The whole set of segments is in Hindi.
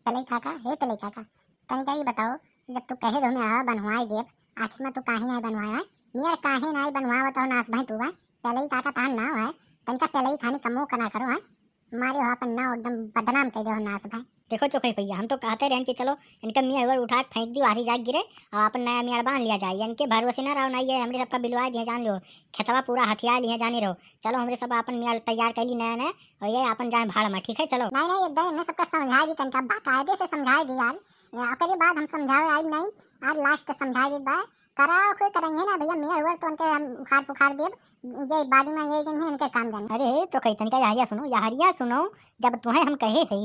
तलई काका हे तलई काका तनिका ये बताओ, जब तू कहे रहो मैं बनवाई देव, आखिर में तू काहे नहीं बनवाया है? मियाँ काहे नहीं बनवावत हो नाच भाई तू है तलई काका तान नाव है, तनिका तलई खानी कमो कना करो है, मारे हो अपन नाव एकदम बदनाम कर दे हो नाच भाई। देखो चोखे भैया, हम तो कहते रहे कि चलो इनका मियाँ अगर उठा फेंक दी वारी जाग गिरे और अपन नया मियाँ बांध लिया जाए, इनके भरोसे ना रहो, नहीं है हमरे सबका बिलवा दिए जान लो, खेतवा पूरा हथियार लिए जाने रहो। चलो हमरे सब अपन मियाँ तैयार कर ली नया नया, और ये अपन जाए भाड़ में, ठीक है चलो। नहीं नहीं एकदम इन्हें सबका समझा दी, तनिका बाकायदे से समझा दी यार, ओकरे बाद हम समझावे आई नहीं, आज लास्ट समझा दी बा कराओ कोई करेंगे ना भैया, मियाँ हुआ तो उनके हम उखाड़ पुखाड़ देव, ये बादी में ये दिन है इनके काम जाने। अरे तो कही तनिका यारिया सुनो, जब तुम्हें हम कहे है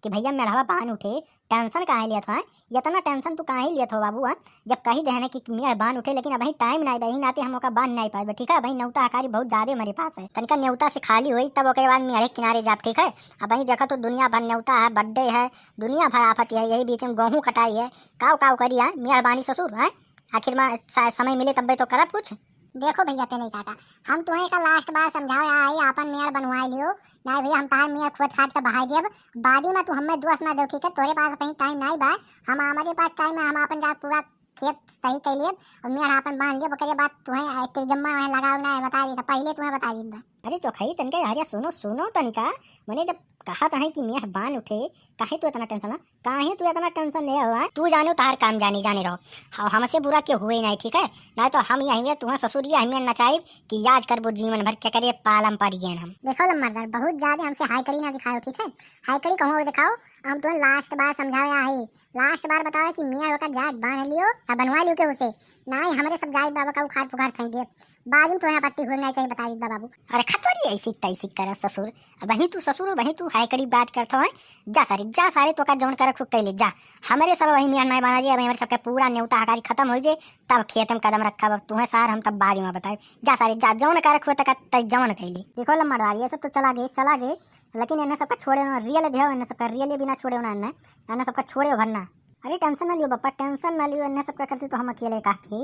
कि भैया मेढ़वा बांध उठे, टेंशन काहे लिया था? इतना टेंशन तू काहे लिया था बाबू? जब कही देने कि मेढ़ बांध उठे, लेकिन अभी टाइम नहीं बही नाते हम ओका बांध नहीं पाए, ठीक है? भाई न्योता हकारी बहुत ज्यादा मेरे पास है, तनिका न्योता से खाली हुई तब ओके बाद मेढ़े किनारे जाप, ठीक है? अब वही देखा तो दुनिया भर न्योता है, बर्थडे है, दुनिया भर आफत है, यही बीच में गेहूँ कटाई है, काव काव करी है मेढ़ बानी ससुर है, आखिर में समय मिले तब तो करब कुछ। देखो भैया तलई काका, हम तुम्हें का लास्ट बार समझाओ आई अपन मेयर बनवा लियो, नहीं भैया हम तार मेयर खोद खाद के बहाई देब, बादी में तू हमें दोस्त ना दो, ठीक है? तोरे पास कहीं टाइम नहीं बा, हम हमारे पास टाइम है, हम अपन जा पूरा खेत सही कर लिए और मेयर अपन बांध लियो, बकरे बात तुम्हें तिरजम्मा में लगावना है बता दी था, पहले तुम्हें बता दी था। अरे चौखाई तनिका यार सुनो सुनो तनिका, मैंने जब कहा था कि मेह बान उठे, काहे तू इतना टेंशन है? काहे तू इतना टेंशन ले हुआ? तू जानो तार काम जाने रहो, हमसे बुरा क्यों हुए नहीं, ठीक है? नहीं तो हम यही तुम्हें ससुर ये हमें नचाई कि याद कर वो जीवन भर क्या करे पालम परियन हम। देखो लम्बरदार बहुत ज्यादा हमसे हाई कड़ी ना दिखाओ, ठीक है? हाई कड़ी कहूँ दिखाओ, हम तुम्हें लास्ट बार समझाया है, लास्ट बार बताओ कि मियाँ का जात बांध लियो या बनवा लियो के उसे, नहीं हमारे सब जात बाबा का उखाड़ पुखाड़ फेंक दिए, बाद में तुम्हें आपत्ति होनी नहीं चाहिए, बता दी बाबू। अरे खतोरी ऐसी तैसी कर ससुर, वही तू ससुर वही तू हाई कड़ी बात करता है, जा सारे तो का जौन कर खुद कैले जा, हमारे सब वही मियाँ नहीं बना जाए, हमारे सबका पूरा न्योता हकारी खत्म हो जाए तब खेत में कदम रखा तुम्हें सार हम तब बाद में बताए, जा सारे जा जौन कर खुद तक जौन कैले। देखो लम्बरदार ये सब तो चला गए, लेकिन इन्हें सबका छोड़े ना रियल देव, इन्हें सबका रियल भी ना छोड़े ना, इन्हें सबका छोड़े भरना। अरे टेंशन ना लियो बप्पा, टेंशन ना लियो, इन्हें सबका करते तो हम अकेले काफी,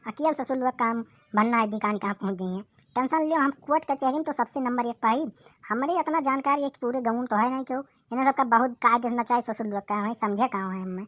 अकेले ससुर लोग काम बनना है, दुकान कहाँ पहुँच गई है, टेंशन लियो हम कोर्ट कचहरी में तो सबसे नंबर 1 पाई, हमारे इतना जानकारी है कि पूरे गाँव में तो है नहीं, क्यों इन्हें सबका बहुत कायदे नचाए ससुर लोग का, समझे कहाँ है हमें।